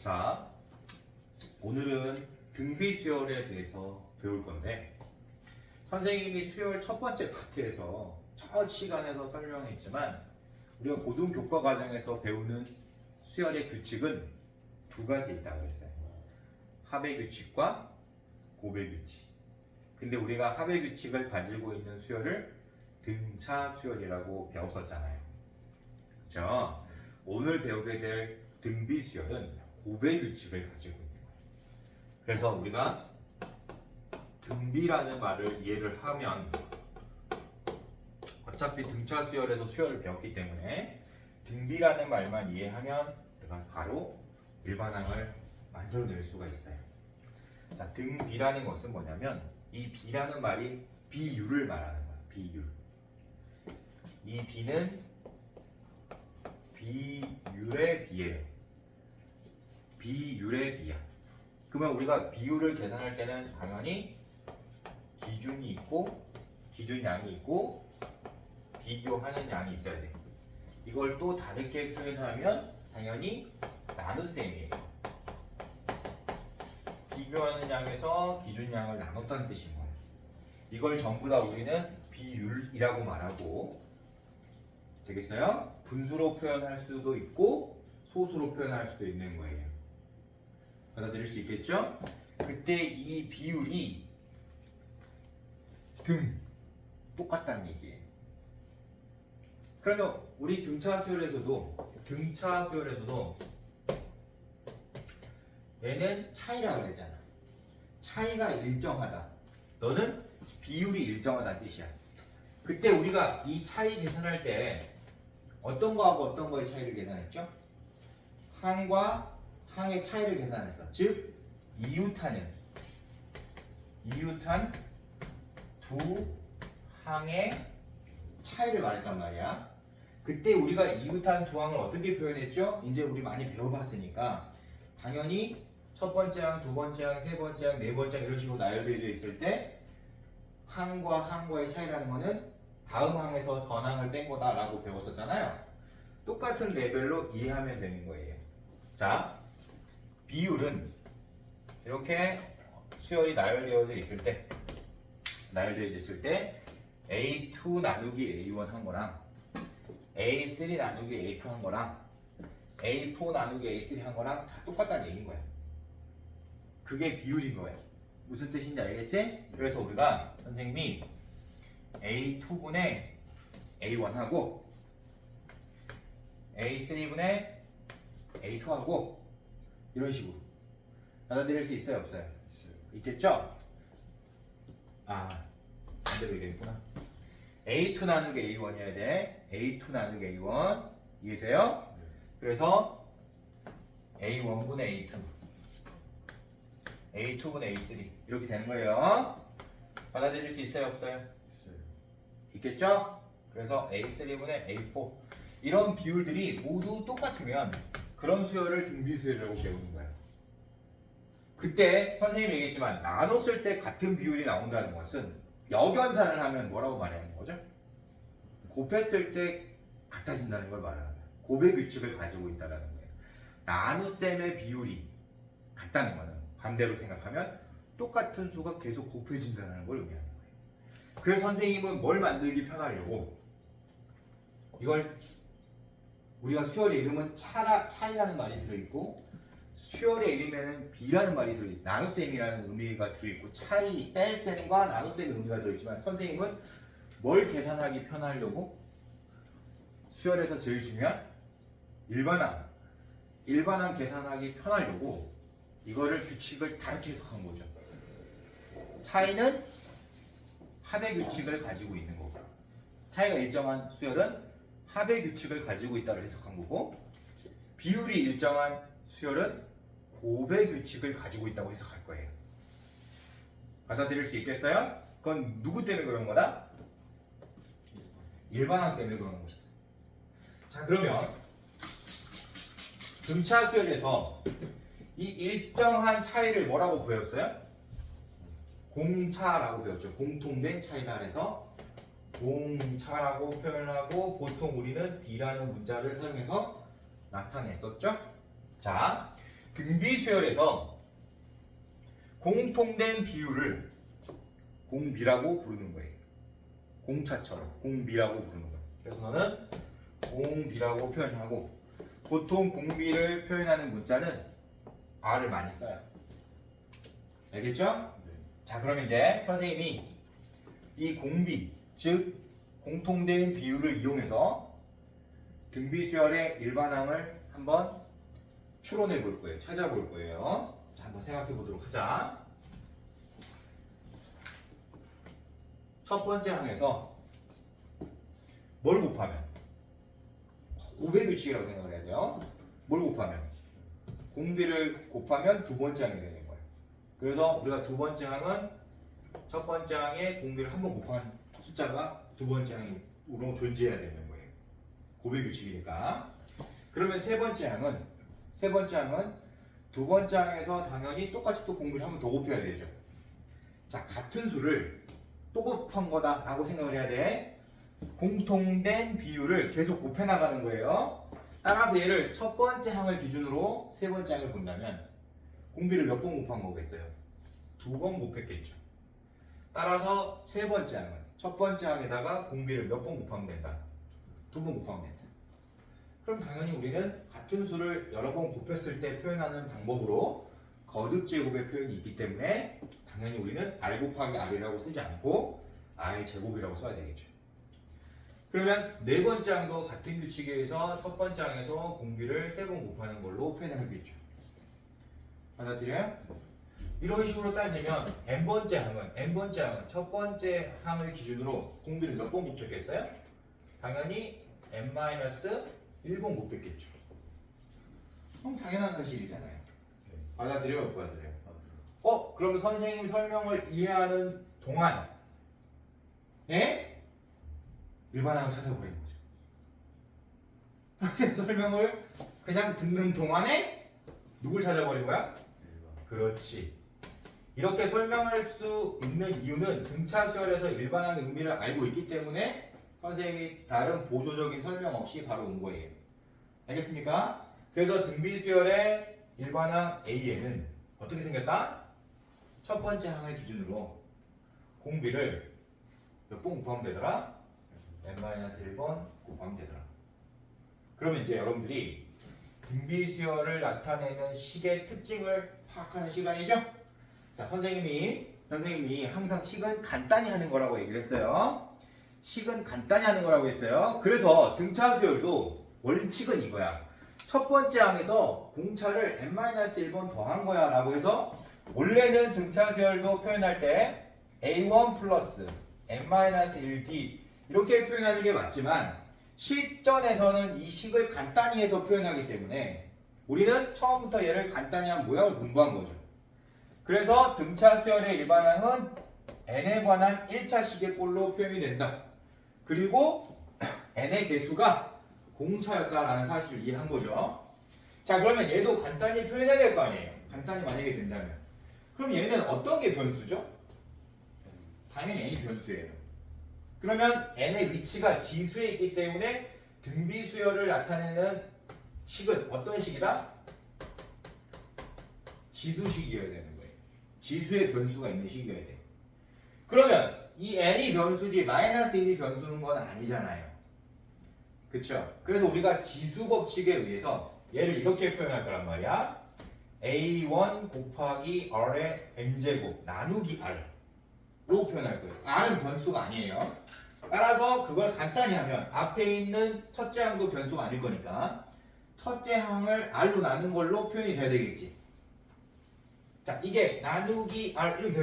자, 오늘은 등비 수열에 대해서 배울 건데 선생님이 수열 첫 번째 파트에서 첫 시간에서 설명했지만 우리가 고등 교과 과정에서 배우는 수열의 규칙은 두 가지 있다고 했어요. 합의 규칙과 곱의 규칙. 근데 우리가 합의 규칙을 가지고 있는 수열을 등차 수열이라고 배웠었잖아요. 그렇죠? 오늘 배우게 될 등비 수열은 곱의 규칙을 가지고 있는 거예요. 그래서 우리가 등비라는 말을 이해를 하면 어차피 등차 수열에서 수열을 배웠기 때문에 등비라는 말만 이해하면 우리가 바로 일반항을 만들어낼 수가 있어요. 자, 등비라는 것은 뭐냐면 이 비라는 말이 비율을 말하는 거야. 비율. 이 비는 비율의 비예요. 비율의 비야. 그러면 우리가 비율을 계산할 때는 당연히 기준이 있고 기준량이 있고 비교하는 양이 있어야 돼. 이걸 또 다르게 표현하면 당연히 나눗셈이에요. 비교하는 양에서 기준량을 나눴다는 뜻인 거예요. 이걸 전부 다 우리는 비율이라고 말하고 되겠어요? 분수로 표현할 수도 있고 소수로 표현할 수도 있는 거예요. 받아들일 수 있겠죠? 그때 이 비율이 똑같다는 얘기예요. 그러면 우리 등차 수열에서도 얘는 차이라고 그랬잖아. 차이가 일정하다. 너는 비율이 일정하다는 뜻이야. 그때 우리가 이 차이 계산할 때 어떤 거하고 어떤 거의 차이를 계산했죠? 항과 항의 차이를 계산했어. 즉 이웃한 두 항의 차이를 말했단 말이야. 그때 우리가 이웃한 두 항을 어떻게 표현했죠? 이제 우리 많이 배워봤으니까 당연히 첫 번째 항, 두 번째 항, 세 번째 항, 네 번째 항 이런 식으로 나열되어 있을 때 항과 항과의 차이라는 거는 다음 항에서 전 항을 뺀 거다라고 배웠었잖아요. 똑같은 레벨로 이해하면 되는 거예요. 자, 비율은 이렇게 수열이 나열되어져 있을 때 A2 나누기 A1 한 거랑 A3 나누기 A2 한 거랑 A4 나누기 A3 한 거랑 다 똑같다는 얘기인 거야. 그게 비율인 거예요. 무슨 뜻인지 알겠지? 그래서 우리가 선생님이 A2분의 A1 하고 A3분의 A2 하고 이런 식으로 받아들일 수 있어요? 없어요? 있겠죠? 반대로 얘기했구나. A2 나누기 A1이어야 돼. A2 나누기 A1 이해돼요? 그래서 A1분의 A2 A2분의 A3 이렇게 되는 거예요. 받아들일 수 있어요? 없어요? 있겠죠? 그래서 A3분의 A4 이런 비율들이 모두 똑같으면 그런 수열을 등비 수열이라고 배우는 거예요. 그때 선생님이 얘기했지만 나눴을 때 같은 비율이 나온다는 것은 역연산을 하면 뭐라고 말하는 거죠? 곱했을 때 같아진다는 걸 말하는 거예요. 곱의 규칙을 가지고 있다는 거예요. 나눗셈의 비율이 같다는 거는 반대로 생각하면 똑같은 수가 계속 곱해진다는 걸 의미하는 거예요. 그래서 선생님은 뭘 만들기 편하려고 이걸 우리가 수열의 이름은 차이라는 말이 들어있고 수열의 이름에는 비라는 말이 들어있고 나눗셈이라는 의미가 들어있고 차이, 뺄셈과 나눗셈의 의미가 들어있지만 선생님은 뭘 계산하기 편하려고 수열에서 제일 중요한 일반항 계산하기 편하려고 이거를 규칙을 다르게 해석한 거죠. 차이는 합의 규칙을 가지고 있는 거고 차이가 일정한 수열은 합의 규칙을 가지고 있다고 해석한 거고 비율이 일정한 수열은 곱의 규칙을 가지고 있다고 해석할 거예요. 받아들일 수 있겠어요? 그건 누구 때문에 그런 거다? 일반항 때문에 그런 것이다. 자, 그러면 등차 수열에서 이 일정한 차이를 뭐라고 배웠어요? 공차라고 배웠죠. 공통된 차이다 그래서 공차라고 표현하고 보통 우리는 D라는 문자를 사용해서 나타냈었죠. 자, 등비수열에서 공통된 비율을 공비라고 부르는 거예요. 공차처럼 공비라고 부르는 거예요. 그래서 너는 공비라고 표현하고, 보통 공비를 표현하는 문자는 R을 많이 써요. 알겠죠? 네. 자, 그럼 이제 선생님이 이 공비, 즉 공통된 비율을 이용해서 등비수열의 일반항을 한번 추론해 볼 거예요. 찾아볼 거예요. 자, 한번 생각해 보도록 하자. 첫 번째 항에서 뭘 곱하면? 고배 규칙이라고 생각을 해야 돼요. 뭘 곱하면? 공비를 곱하면 두 번째 항이 되는 거예요. 그래서 우리가 두 번째 항은 첫 번째 항에 공비를 한 번 곱한 숫자가 두 번째 항으로 존재해야 되는 거예요. 고배 규칙이니까. 그러면 세 번째 항은 두 번째 항에서 당연히 똑같이 또 공비를 한 번 더 곱해야 되죠. 자, 같은 수를 또 곱한 거다라고 생각을 해야 돼. 공통된 비율을 계속 곱해 나가는 거예요. 따라서 얘를 첫 번째 항을 기준으로 세 번째 항을 본다면 공비를 몇 번 곱한 거겠어요? 두 번 곱했겠죠. 따라서 세 번째 항은 첫 번째 항에다가 공비를 몇 번 곱하면 된다? 두 번 곱하면 된다. 그럼 당연히 우리는 같은 수를 여러 번 곱했을 때 표현하는 방법으로 거듭 제곱의 표현이 있기 때문에 당연히 우리는 R 곱하기 R이라고 쓰지 않고 R 제곱이라고 써야 되겠죠. 그러면 네 번째 항도 같은 규칙에 의해서 첫 번째 항에서 공비를 세 번 곱하는 걸로 표현하겠죠. 받아들여요? 이런 식으로 따지면 n번째 항은 첫 번째 항을 기준으로 공비를 몇 번 곱했겠어요? 당연히 n-1번 곱했겠죠. 그럼 당연한 사실이잖아요. 받아들여요? 못 받아들여요? 그러면 선생님 설명을 이해하는 동안 일반항을 찾아버린 거죠. 선생님 설명을 그냥 듣는 동안에 누굴 찾아버린 거야? 그렇지. 이렇게 설명할 수 있는 이유는 등차 수열에서 일반항의 의미를 알고 있기 때문에 선생님이 다른 보조적인 설명 없이 바로 온 거예요. 알겠습니까? 그래서 등비수열의 일반항 A에는 어떻게 생겼다? 첫 번째 항을 기준으로 공비를 몇 번 곱하면 되더라? n-1번 곱하면 되더라. 그러면 이제 여러분들이 등비수열을 나타내는 식의 특징을 파악하는 시간이죠? 자, 선생님이 항상 식은 간단히 하는 거라고 얘기를 했어요. 식은 간단히 하는 거라고 했어요. 그래서 등차 수열도 원칙은 이거야. 첫 번째 항에서 공차를 n-1번 더한 거야 라고 해서 원래는 등차 수열도 표현할 때 a1 플러스 n-1d 이렇게 표현하는 게 맞지만 실전에서는 이 식을 간단히 해서 표현하기 때문에 우리는 처음부터 얘를 간단히 한 모양을 공부한 거죠. 그래서 등차 수열의 일반항은 n에 관한 1차식의 꼴로 표현이 된다. 그리고 n의 개수가 공차였다라는 사실을 이해한 거죠. 자, 그러면 얘도 간단히 표현해야 될 거 아니에요. 간단히 만약에 된다면. 그럼 얘는 어떤 게 변수죠? 당연히 n이 변수예요. 그러면 n의 위치가 지수에 있기 때문에 등비수열을 나타내는 식은 어떤 식이다? 지수식이어야 되는 거예요. 지수의 변수가 있는 식이어야 돼. 그러면 이 n이 변수지 -1이 변수는 건 아니잖아요. 그쵸? 그래서 우리가 지수 법칙에 의해서 얘를 이렇게 표현할 거란 말이야. a1 곱하기 r의 n제곱 나누기 r로 표현할 거예요. r은 변수가 아니에요. 따라서 그걸 간단히 하면 앞에 있는 첫째 항도 변수가 아닐 거니까 첫째 항을 r로 나눈 걸로 표현이 돼야 되겠지. 자, 이게 나누기 r 이렇게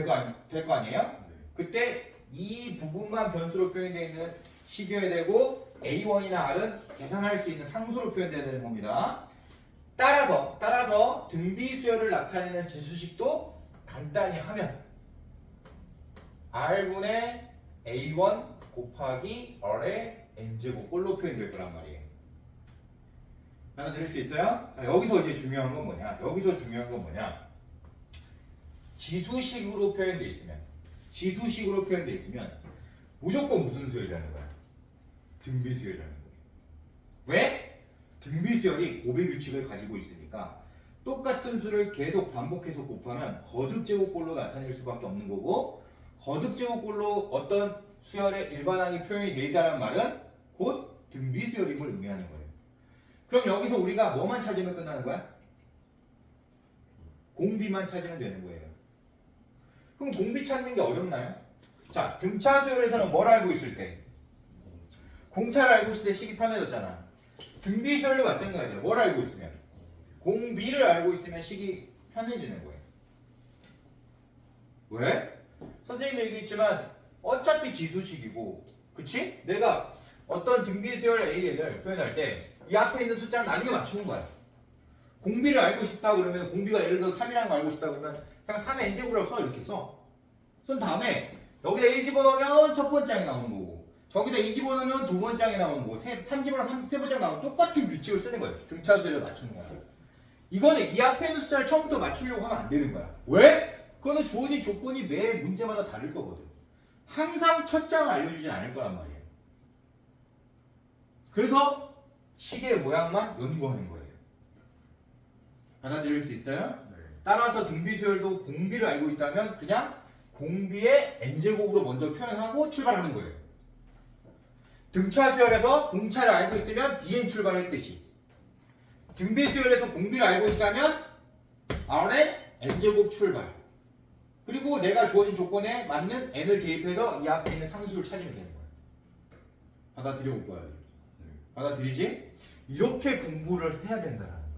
될 거 아니에요? 그때 이 부분만 변수로 표현되어 있는 식이어야 되고 a1이나 r은 계산할 수 있는 상수로 표현되어야 되는 겁니다. 따라서 등비수열을 나타내는 지수식도 간단히 하면 r분의 a1 곱하기 r의 n제곱 꼴로 표현될 거란 말이에요. 받아들일 수 있어요? 자, 여기서 이제 중요한 건 뭐냐? 지수식으로 표현되어 있으면 무조건 무슨 수열이라는 거야? 등비수열이라는 거야. 왜? 등비수열이 고배 규칙을 가지고 있으니까 똑같은 수를 계속 반복해서 곱하면 거듭 제곱꼴로 나타낼 수밖에 없는 거고, 거듭 제곱꼴로 어떤 수열의 일반항이 표현이 되어 있다는 말은 곧 등비 수열임을 의미하는 거예요. 그럼 여기서 우리가 뭐만 찾으면 끝나는 거야? 공비만 찾으면 되는 거예요. 그럼 공비 찾는 게 어렵나요? 자, 등차 수열에서는 뭘 알고 있을 때? 공차를 알고 있을 때 식이 편해졌잖아. 등비 수열도 마찬가지예요. 뭘 알고 있으면? 공비를 알고 있으면 식이 편해지는 거예요. 왜? 선생님이 얘기했지만 어차피 지수식이고, 그치? 내가 어떤 등비 수열 A를 표현할 때 이 앞에 있는 숫자를 나중에 맞추는 거야. 공비를 알고 싶다 그러면, 공비가 예를 들어서 3이라는 거 알고 싶다 그러면 그냥 3의 n제곱이라고 써. 이렇게 써. 쓴 다음에 여기다 1 집어넣으면 첫 번째 항이 나오는 거고, 저기다 2 집어넣으면 두 번째 항이 나오는 거고, 3 집어넣으면 세 번째 항이 나오는, 똑같은 규칙을 쓰는 거예요. 등차수열을 맞추는 거야. 이거는 이 앞에 있는 숫자를 처음부터 맞추려고 하면 안 되는 거야. 왜? 그거는 주어진 조건이 매 문제마다 다를 거거든. 항상 첫 장을 알려주진 않을 거란 말이에요. 그래서 식의 모양만 연구하는 거예요. 받아들일 수 있어요? 네. 따라서 등비수열도 공비를 알고 있다면 그냥 공비의 n제곱으로 먼저 표현하고 출발하는 거예요. 등차수열에서 공차를 알고 있으면 dn 출발했듯이, 등비수열에서 공비를 알고 있다면 r의 n제곱 출발, 그리고 내가 주어진 조건에 맞는 n을 대입해서 이 앞에 있는 상수를 찾으면 되는 거예요. 받아들여 볼 거야. 받아들이지? 이렇게 공부를 해야 된다는 거예요.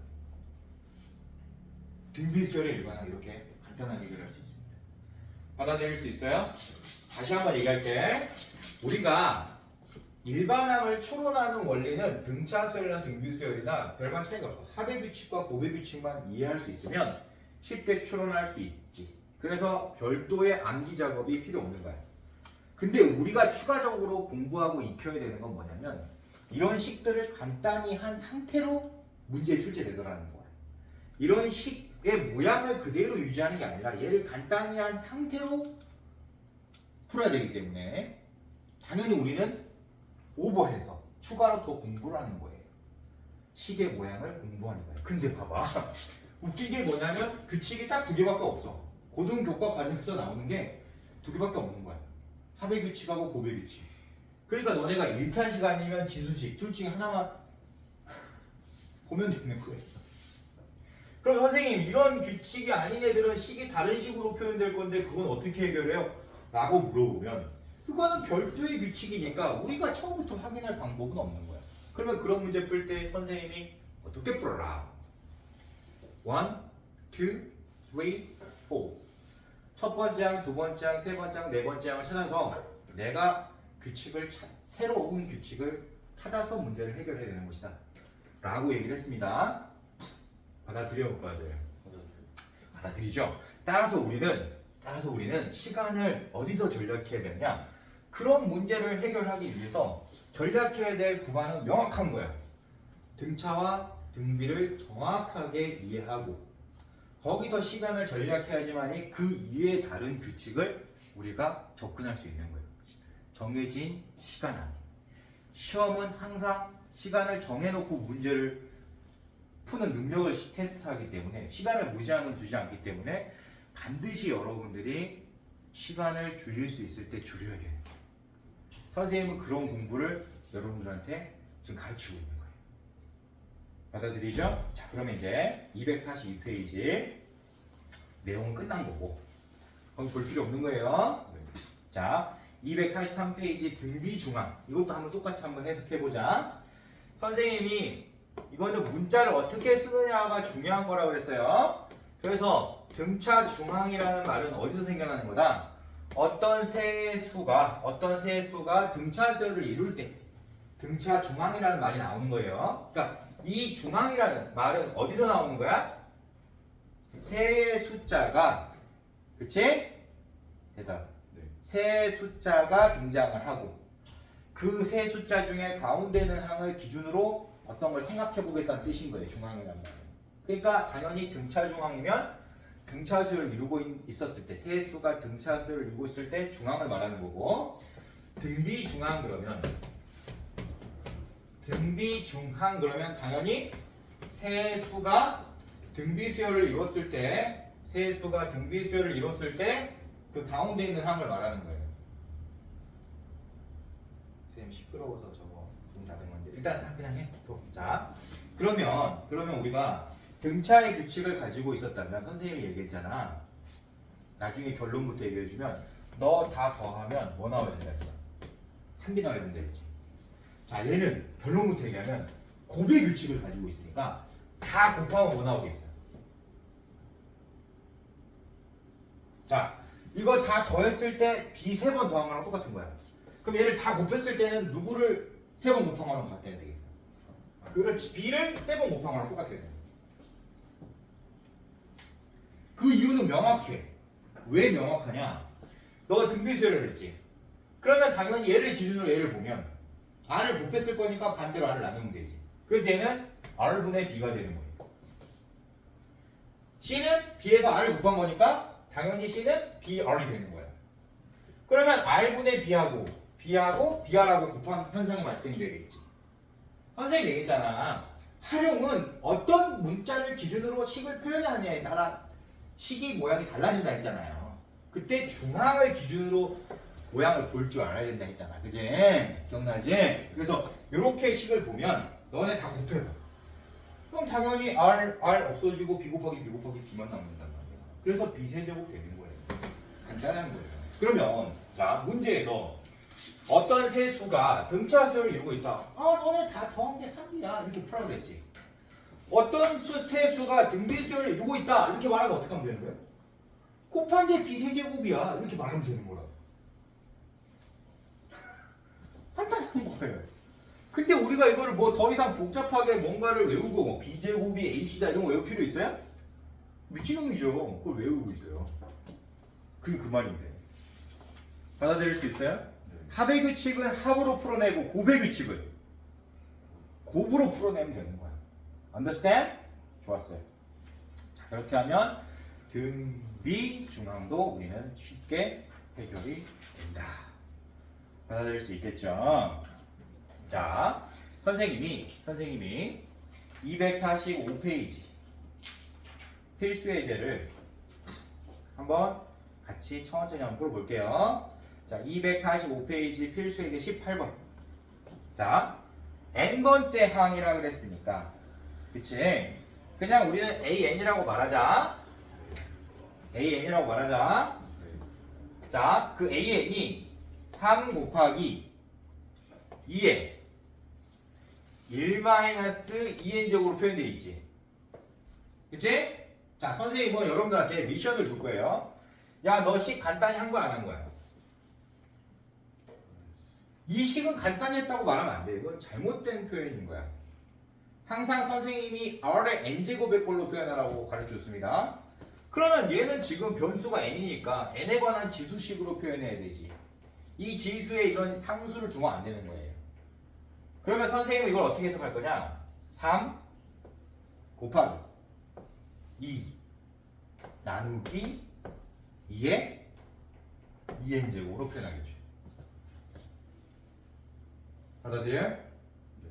등비수열의 일반항 이렇게 간단하게 해결할 수 있습니다. 받아들일 수 있어요? 다시 한번 얘기할게. 우리가 일반항을 추론하는 원리는 등차수열이나 등비수열이나 별반 차이가 없어. 합의 규칙과 곱의 규칙만 이해할 수 있으면 쉽게 추론할 수 있지. 그래서 별도의 암기 작업이 필요 없는 거야. 근데 우리가 추가적으로 공부하고 익혀야 되는 건 뭐냐면, 이런 식들을 간단히 한 상태로 문제에 출제되더라는 거야. 이런 식의 모양을 그대로 유지하는 게 아니라 얘를 간단히 한 상태로 풀어야 되기 때문에 당연히 우리는 오버해서 추가로 더 공부를 하는 거예요. 식의 모양을 공부하는 거예요. 근데 봐봐. 웃긴 게 뭐냐면 규칙이 딱 두 개밖에 없어. 고등교과 과정에서 나오는 게 두 개밖에 없는 거야. 합의 규칙하고 곱의 규칙. 그러니까 너네가 1차 시간이면 지수식 둘 중에 하나만 보면 되는 거예요. 그럼 선생님, 이런 규칙이 아닌 애들은 식이 다른 식으로 표현될 건데 그건 어떻게 해결해요? 라고 물어보면 그거는 별도의 규칙이니까 우리가 처음부터 확인할 방법은 없는 거야. 그러면 그런 문제 풀 때 선생님이 어떻게 풀어라? 1, 2, 3, 4. 첫 번째 항, 두 번째 항, 세 번째 항, 네 번째 항을 찾아서 내가 새로운 규칙을 찾아서 문제를 해결해야 되는 것이다 라고 얘기를 했습니다. 받아들여 볼 거야 돼. 받아들이죠. 따라서 우리는 시간을 어디서 절약해야 되냐, 그런 문제를 해결하기 위해서 절약해야 될 구간은 명확한 거야. 등차와 등비를 정확하게 이해하고 거기서 시간을 절약해야지만이 그 이외의 다른 규칙을 우리가 접근할 수 있는 거예요. 정해진 시간 안에. 시험은 항상 시간을 정해놓고 문제를 푸는 능력을 테스트하기 때문에, 시간을 무제한으로 주지 않기 때문에 반드시 여러분들이 시간을 줄일 수 있을 때 줄여야 돼요. 선생님은 그런 공부를 여러분들한테 지금 가르치고 있는 거예요. 받아들이죠? 자, 그러면 이제 242페이지 내용은 끝난 거고 거기 볼 필요 없는 거예요. 자, 243페이지 등비중앙, 이것도 한번 똑같이 한번 해석해보자. 선생님이 이거는 문자를 어떻게 쓰느냐가 중요한 거라고 그랬어요. 그래서 등차 중앙이라는 말은 어디서 생겨나는 거다? 어떤 세수가 등차 수열을 이룰 때 등차 중앙이라는 말이 나오는 거예요. 그러니까 이 중앙이라는 말은 어디서 나오는 거야? 세의 숫자가, 그치? 대답. 세 숫자가 등장을 하고 그 세 숫자 중에 가운데 있는 항을 기준으로 어떤 걸 생각해 보겠다는 뜻인 거예요. 중앙이라는 말은. 그러니까 당연히 등차 중앙이면 등차수를 이루고 있었을 때, 세 수가 등차수를 이루고 있을 때 중앙을 말하는 거고, 등비중앙 그러면 당연히 세 수가 등비수열을 이뤘을 때 세수가 등비수열을 이뤘을 때 그 가운데 있는 항을 말하는 거예요. 선생님 시끄러워서 저거 문 닫은 건데 일단 그냥 해. 자, 그러면 우리가 등차의 규칙을 가지고 있었다면 선생님이 얘기했잖아. 나중에 결론부터 얘기해주면 너 다 더하면 뭐 나와야 된다 했어? 3비 나와야 된다 했지. 자, 얘는 결론부터 얘기하면 곱의 규칙을 가지고 있으니까 다 곱하면 뭐 나오겠어요? 자, 이거 다 더했을 때 b 3번 더한 거랑 똑같은 거야. 그럼 얘를 다 곱했을 때는 누구를 3번 곱한 거랑 같아야 되겠어? 그렇지. b를 3번 곱한 거랑 똑같아야 돼. 그 이유는 명확해. 왜 명확하냐? 너가 등비수열을 했지. 그러면 당연히 얘를 기준으로 얘를 보면 r을 곱했을 거니까 반대로 r을 나누면 되지. 그래서 얘는 r분의 b가 되는 거예요. c는 b에서 r을 곱한 거니까 당연히 c는 br이 되는 거야. 그러면 r분의 b하고 br하고 곱한 현상이 발생이 되겠지. 선생님이 얘기했잖아. 활용은 어떤 문자를 기준으로 식을 표현하느냐에 따라 식이 모양이 달라진다 했잖아요. 그때 중앙을 기준으로 모양을 볼 줄 알아야 된다 했잖아. 그지? 기억나지? 그래서 이렇게 식을 보면 너네 다 곱해봐. 그럼 당연히 r 없어지고 b 곱하기 b만 남는단 말이야. 그래서 b세제곱 되는 거예요. 간단한 거예요. 그러면 자, 문제에서 어떤 세수가 등차수열을 이루고 있다. 너네 다 더한 게 3이야. 이렇게 풀어야 되지. 어떤 세수가 등비수열을 이루고 있다. 이렇게 말하면 어떻게 하면 되는 거예요? 곱한 게 b세제곱이야. 이렇게 말하면 되는 거라. 간단한 거예요. 근데 우리가 이거를 뭐 더 이상 복잡하게 뭔가를 외우고 뭐 b제곱이 ac다 이런 거 외울 필요 있어요? 미친놈이죠. 그걸 외우고 있어요. 그게 그 말인데. 받아들일 수 있어요? 네. 합의 규칙은 합으로 풀어내고 곱의 규칙은 곱으로 풀어내면 되는 거야. Understand? 좋았어요. 자, 그렇게 하면 등비 중앙도 우리는 쉽게 해결이 된다. 받아들일 수 있겠죠? 자, 선생님이 245페이지 필수의 제를 한번 같이 천천히 한번 풀어볼게요. 자, 245페이지 필수의 제 18번. 자, n번째 항이라 그랬으니까 그치? 그냥 우리는 an이라고 말하자. an이라고 말하자. 자, 그 an이 3 곱하기 2에 1-2n제곱으로 표현되어 있지. 그치? 자, 선생님은 여러분들한테 미션을 줄 거예요. 야, 너 식 간단히 한 거야, 안 한 거야? 이 식은 간단히 했다고 말하면 안 돼. 이건 잘못된 표현인 거야. 항상 선생님이 r의 n제곱의 꼴로 표현하라고 가르쳐줬습니다. 그러면 얘는 지금 변수가 n이니까 n에 관한 지수식으로 표현해야 되지. 이 지수에 이런 상수를 주면 안 되는 거예요. 그러면 선생님은 이걸 어떻게 해석할 거냐? 3 곱하기 2 나누기 2의 2n제곱으로 표현하겠죠. 받아들여요? 네.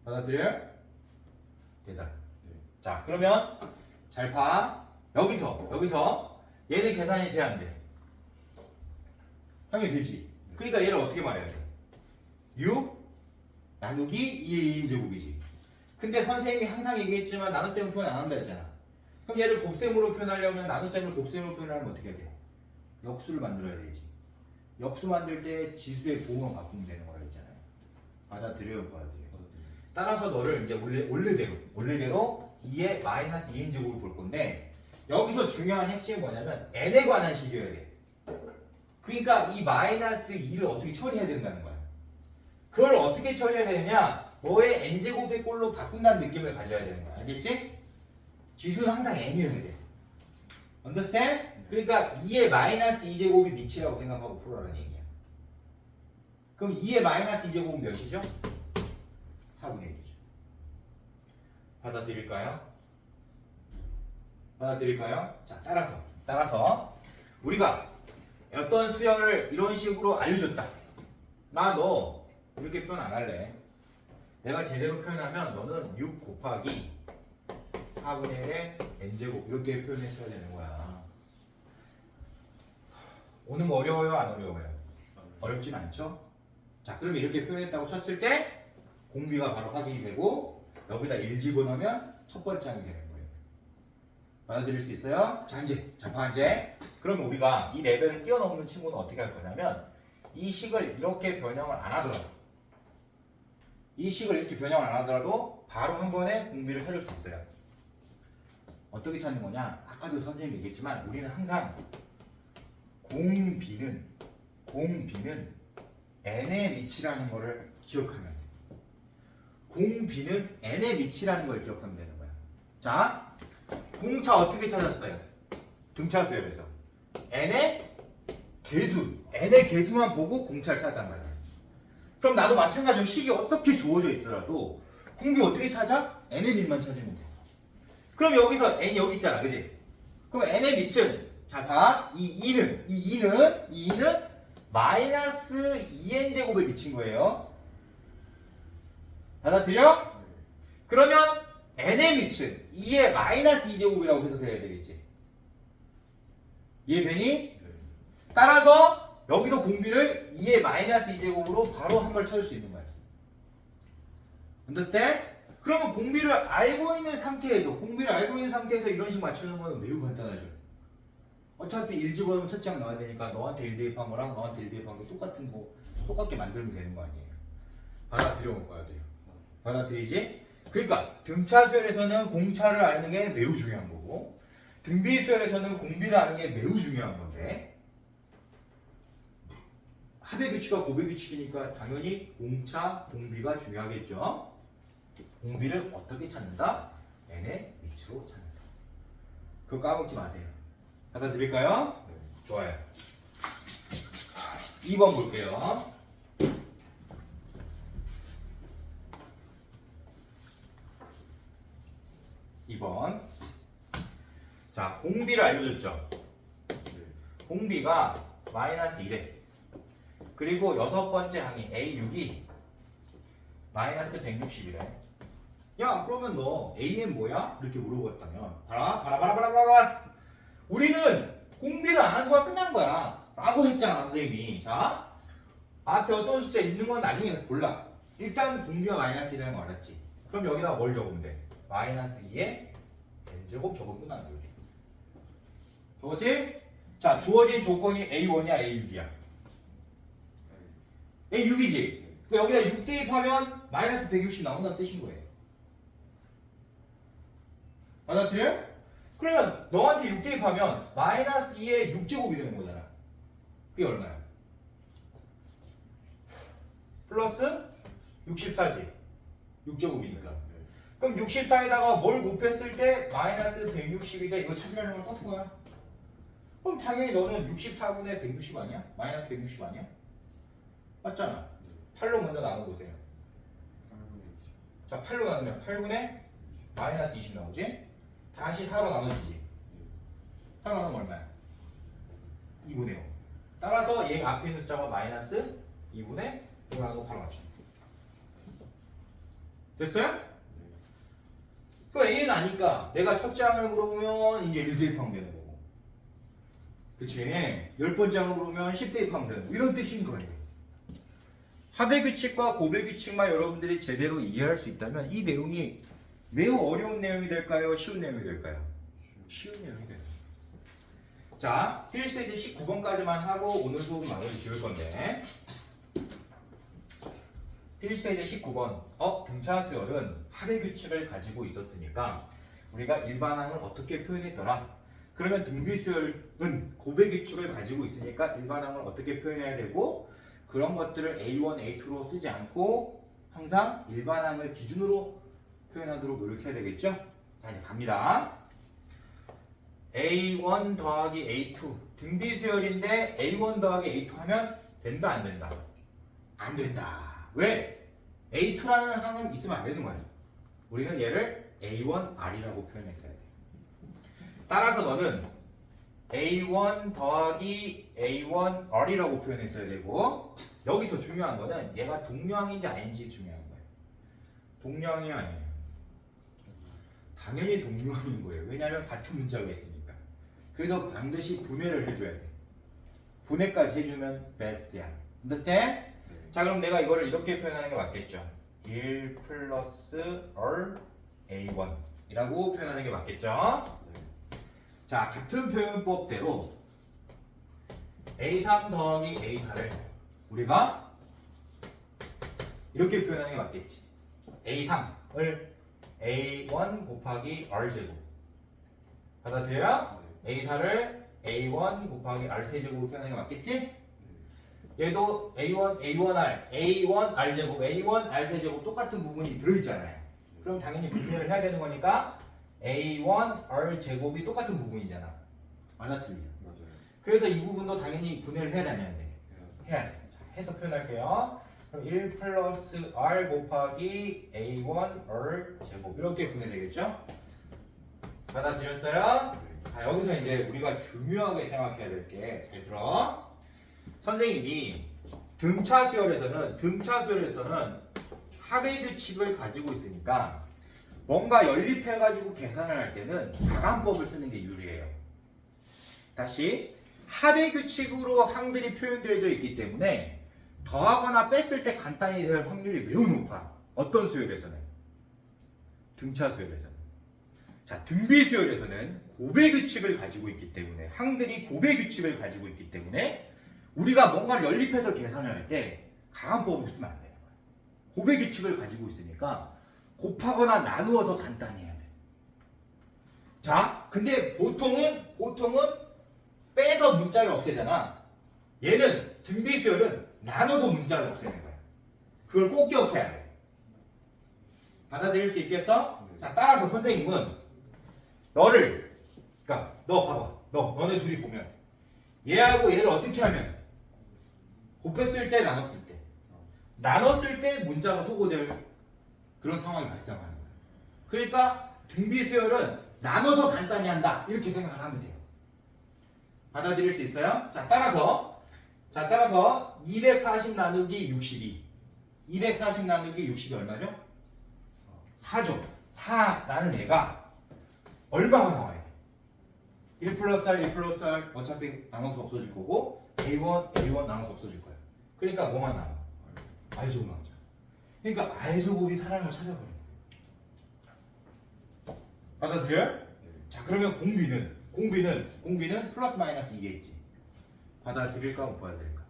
받아들여요? 대답. 네. 자, 그러면 잘 봐. 여기서 얘는 계산이 돼야 안 돼? 당연히 되지. 그러니까 얘를 어떻게 말해야 돼? 6 나누기 2의 2인제곱이지. 근데 선생님이 항상 얘기했지만 나눗셈을 표현 안 한다 했잖아. 그럼 얘를 곱셈으로 표현하려면 나눗셈을 곱셈으로 표현하면 어떻게 해야 돼? 역수를 만들어야 되지. 역수 만들 때 지수의 보호만 바꾸면 되는 거라 했잖아요. 받아들여요, 받아들여요. 따라서 너를 이제 원래대로 2의 마이너스 2인제곱을 볼 건데 여기서 중요한 핵심이 뭐냐면 n에 관한 식이어야 돼. 그러니까 이 마이너스 2를 어떻게 처리해야 된다는 거야. 그걸 어떻게 처리해야 되느냐? 뭐의 n제곱의 꼴로 바꾼다는 느낌을 가져야 되는 거야. 알겠지? 지수는 항상 n이어야 돼. Understand? 그러니까 2의 마이너스 2제곱이 미치라고 생각하고 풀어라는 얘기야. 그럼 2의 마이너스 2제곱은 몇이죠? 4분의 1이죠. 받아들일까요? 자, 따라서 우리가 어떤 수열을 이런 식으로 알려줬다. 나 너 이렇게 표현 안 할래. 내가 제대로 표현하면 너는 6 곱하기 4분의 1의 n제곱 이렇게 표현했어야 되는 거야. 오는 거 어려워요? 안 어려워요? 어렵진 않죠? 자, 그럼 이렇게 표현했다고 쳤을 때 공비가 바로 확인이 되고 여기다 1 집어넣으면 첫 번째 항이 되는 거예요. 받아들일 수 있어요? 자, 이제 자판제. 그러면 우리가 이 레벨을 뛰어넘는 친구는 어떻게 할 거냐면 이 식을 이렇게 변형을 안 하더라도 이 식을 이렇게 변형을 안 하더라도 바로 한 번에 공비를 찾을 수 있어요. 어떻게 찾는 거냐? 아까도 선생님이 얘기했지만 우리는 항상 공비는 n의 미치라는 거를 기억하면 돼. 공비는 n의 미치라는 걸 기억하면 되는 거야. 자, 공차 어떻게 찾았어요? 등차 수열에서 n의 개수만 보고 공차를 찾았단 말이야. 그럼 나도 마찬가지로 식이 어떻게 주어져 있더라도 공비 어떻게 찾아? n의 밑만 찾으면 돼. 그럼 여기서 n 여기 있잖아, 그지? 그럼 n의 밑은 자 봐, 이 2는 마이너스 2n제곱에 미친 거예요. 받아들여? 그러면 n의 밑은 2의 마이너스 2제곱이라고 해서 그래야 되겠지. 이해되니? 따라서 여기서 공비를 2의 마이너스 2제곱으로 바로 한 걸 찾을 수 있는 거야. understand? 그러면 공비를 알고 있는 상태에서 이런 식 맞추는 건 매우 간단하죠. 어차피 1 집어넣으면 첫 장 나와야 되니까 너한테 1 대입한 거랑 너한테 1 대입한 게 똑같은 거 똑같게 만들면 되는 거 아니에요. 받아들여 올 거야 돼요. 받아들이지? 그러니까 등차 수열에서는 공차를 아는 게 매우 중요한 거고 등비 수열에서는 공비를 아는 게 매우 중요한 건데 합의 규칙과 고배 규칙이니까 당연히 공차, 공비가 중요하겠죠. 공비를 어떻게 찾는다? n의 위치로 찾는다. 그거 까먹지 마세요. 받아들일까요? 네. 좋아요. 2번 볼게요. 2번. 자, 공비를 알려줬죠? 공비가 마이너스 1에 그리고 여섯 번째 항이 A6이 마이너스 160이래. 야, 그러면 너 AM 뭐야? 이렇게 물어봤다면 봐라. 우리는 공비를 안 한 수가 끝난 거야 라고 했잖아 선생님이. 자, 앞에 어떤 숫자 있는 건 나중에 골라. 일단 공비가 마이너스 1이라는 거 알았지? 그럼 여기다 뭘 적으면 돼? 마이너스 2에 n제곱 적으면 끝나는 거지. 적었지? 자, 주어진 조건이 A1이야 A6이야? A6이지? 여기다 6 대입하면 마이너스 160 나온다는 뜻인 거예요. 받아들여요? 그러면 너한테 6 대입하면 마이너스 2의 6제곱이 되는 거잖아. 그게 얼마야? 플러스 64지. 6제곱이니까. 그럼 64에다가 뭘 곱했을 때 마이너스 160이 돼? 이거 찾으라는 걸 퍼튼 거야. 그럼 당연히 너는 64분의 160 아니야? 마이너스 160 아니야? 맞잖아. 8로 먼저 나눠보세요. 자, 8로 나누면 8분의 마이너스 20 나오지? 다시 4로 나눠지지. 4로 나누면 얼마야? 2분의 5. 따라서 얘 앞에 있는 숫자가 마이너스 2분의 5라고 바로 맞춰. 됐어요? 그 A는 아니까 내가 첫째 항을 물어보면 이제 1 대입하면 되는 거고. 그치? 10번째 항을 물어보면 10 대입하면 되는 거고. 이런 뜻인 거예요. 합의 규칙과 고배 규칙만 여러분들이 제대로 이해할 수 있다면 이 내용이 매우 어려운 내용이 될까요? 쉬운 내용이 될까요? 쉬운 내용이 돼요. 자, 필수 이제 19번까지만 하고 오늘 수업 마무리 지을 건데 필수 이제 19번 등차 수열은 합의 규칙을 가지고 있었으니까 우리가 일반항을 어떻게 표현했더라? 그러면 등비 수열은 고배 규칙을 가지고 있으니까 일반항을 어떻게 표현해야 되고 그런 것들을 A1, A2로 쓰지 않고 항상 일반항을 기준으로 표현하도록 노력해야 되겠죠? 자, 이제 갑니다. A1 더하기 A2 등비 수열인데 A1 더하기 A2 하면 된다 안 된다? 안 된다. 왜? A2라는 항은 있으면 안 되는 거야. 우리는 얘를 A1R이라고 표현했어야 돼. 따라서 너는 A1 더하기 A1R이라고 표현했어야 되고 여기서 중요한 거는 얘가 동량인지 아닌지 중요한 거예요. 동량이 아니에요. 당연히 동류어인 거예요. 왜냐하면 같은 문자가 있으니까. 그래서 반드시 분해를 해줘야 돼. 분해까지 해주면 베스트야. understand? 자, 그럼 내가 이거를 이렇게 표현하는 게 맞겠죠. 1 플러스 R A1 이라고 표현하는 게 맞겠죠. 자, 같은 표현법대로 A3 더하기 A4를 우리가 이렇게 표현하는 게 맞겠지. A3을 A1 곱하기 R제곱 받아들여요? A4를 A1 곱하기 R3제곱으로 표현하는 게 맞겠지? 얘도 A1R, A1R제곱, A1R3제곱 똑같은 부분이 들어있잖아요. 그럼 당연히 분해를 해야 되는 거니까 A1R제곱이 똑같은 부분이잖아. 맞아, 틀려? 맞아요. 그래서 이 부분도 당연히 분해를 해야 되면 돼. 해야 돼. 자, 해서 표현할게요. 그럼 1 플러스 R 곱하기 A1R 제곱 이렇게 분해되겠죠? 받아들였어요? 자, 여기서 이제 우리가 중요하게 생각해야 될 게 잘 들어. 선생님이 등차 수열에서는 합의 규칙을 가지고 있으니까 뭔가 연립해가지고 계산을 할 때는 다간법을 쓰는 게 유리해요. 다시 합의 규칙으로 항들이 표현되어져 있기 때문에 더하거나 뺐을 때 간단히 될 확률이 매우 높아. 어떤 수열에서는? 등차 수열에서는. 자, 등비 수열에서는 곱의 규칙을 가지고 있기 때문에 항들이 곱의 규칙을 가지고 있기 때문에 우리가 뭔가를 연립해서 계산을 할 때 가간법을 쓰면 안 되는 거야. 곱의 규칙을 가지고 있으니까 곱하거나 나누어서 간단히 해야 돼. 자, 근데 보통은 빼서 문자를 없애잖아. 얘는 등비 수열은 나눠서 문자를 없애는 거야. 그걸 꼭 기억해야 돼. 받아들일 수 있겠어? 자, 따라서 선생님은 그러니까 너 봐봐. 너네 둘이 보면 얘하고 얘를 어떻게 하면 곱했을 때 나눴을 때 문자가 소거될 그런 상황이 발생하는 거예요. 그러니까 등비 수열은 나눠서 간단히 한다 이렇게 생각을 하면 돼요. 받아들일 수 있어요? 자, 따라서 240 나누기 62 240 나누기 60이 얼마죠? 4죠. 4라는 애가 얼마가 나와야 돼? 1 플러스 R, 2 플러스 R 어차피 나눠서 없어질 거고 A1 나눠서 없어질 거야. 그러니까 뭐만 남아? R제곱 나오죠. 그러니까 R제곱이 사람을 찾아버려. 받아들여요? 자, 그러면 공비는 플러스 마이너스 이겠지. 받아들일까 못 받아들일까?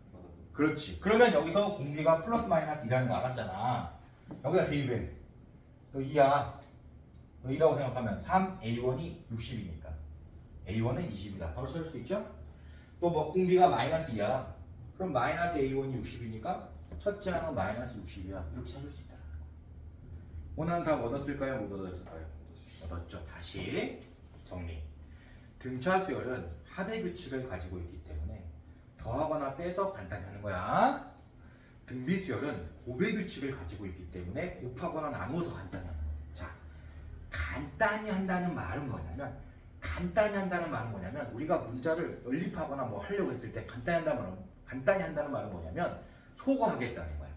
그렇지. 그러면 여기서 공비가 플러스 마이너스 2라는 거 알았잖아. 여기다 대입해. 너 2야. 너 2라고 생각하면 3A1이 60이니까 A1은 20이다. 바로 찾을 수 있죠? 또 뭐 공비가 마이너스 2야. 그럼 마이너스 A1이 60이니까 첫째 항은 마이너스 60이야. 이렇게 찾을 수 있다. 오늘 답 얻었을까요? 못 얻었을까요? 얻었죠. 다시 정리. 등차 수열은 합의 규칙을 가지고 있기 때문에 더하거나 빼서 간단히 하는 거야. 등비 수열은 곱의 규칙을 가지고 있기 때문에 곱하거나 나누어서 간단히 하는 거야. 자, 간단히 한다는 말은 뭐냐면 우리가 문자를 연립하거나 뭐 하려고 했을 때 간단히 한다는 말은 뭐냐면 소거하겠다는 거야.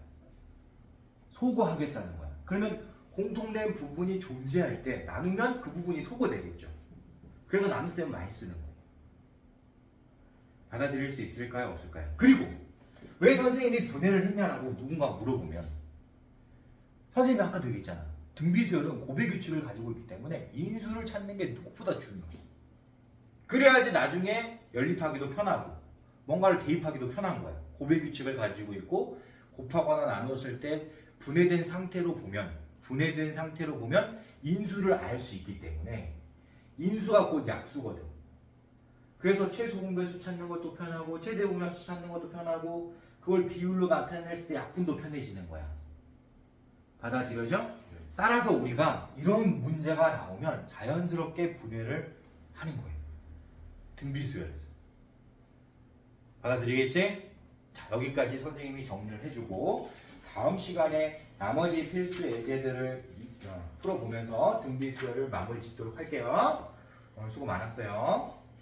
그러면 공통된 부분이 존재할 때 나누면 그 부분이 소거되겠죠. 그래서 나눗셈을 많이 쓰는 거예요. 받아들일 수 있을까요? 없을까요? 그리고 왜 선생님이 분해를 했냐라고 누군가 물어보면 선생님이 아까도 얘기했잖아. 등비수열은 곱의 규칙을 가지고 있기 때문에 인수를 찾는 게 무엇보다 중요해. 그래야지 나중에 연립하기도 편하고 뭔가를 대입하기도 편한 거야. 곱의 규칙을 가지고 있고 곱하거나 나눴을 때 분해된 상태로 보면 인수를 알 수 있기 때문에 인수가 곧 약수거든. 그래서 최소 공배수 찾는 것도 편하고 최대 공배수 찾는 것도 편하고 그걸 비율로 나타냈을 때 약분도 편해지는 거야. 받아들여져? 따라서 우리가 이런 문제가 나오면 자연스럽게 분해를 하는 거예요. 등비수열에서. 받아들이겠지? 자, 여기까지 선생님이 정리를 해주고 다음 시간에 나머지 필수 예제들을 풀어보면서 등비수열을 마무리 짓도록 할게요. 오늘 수고 많았어요.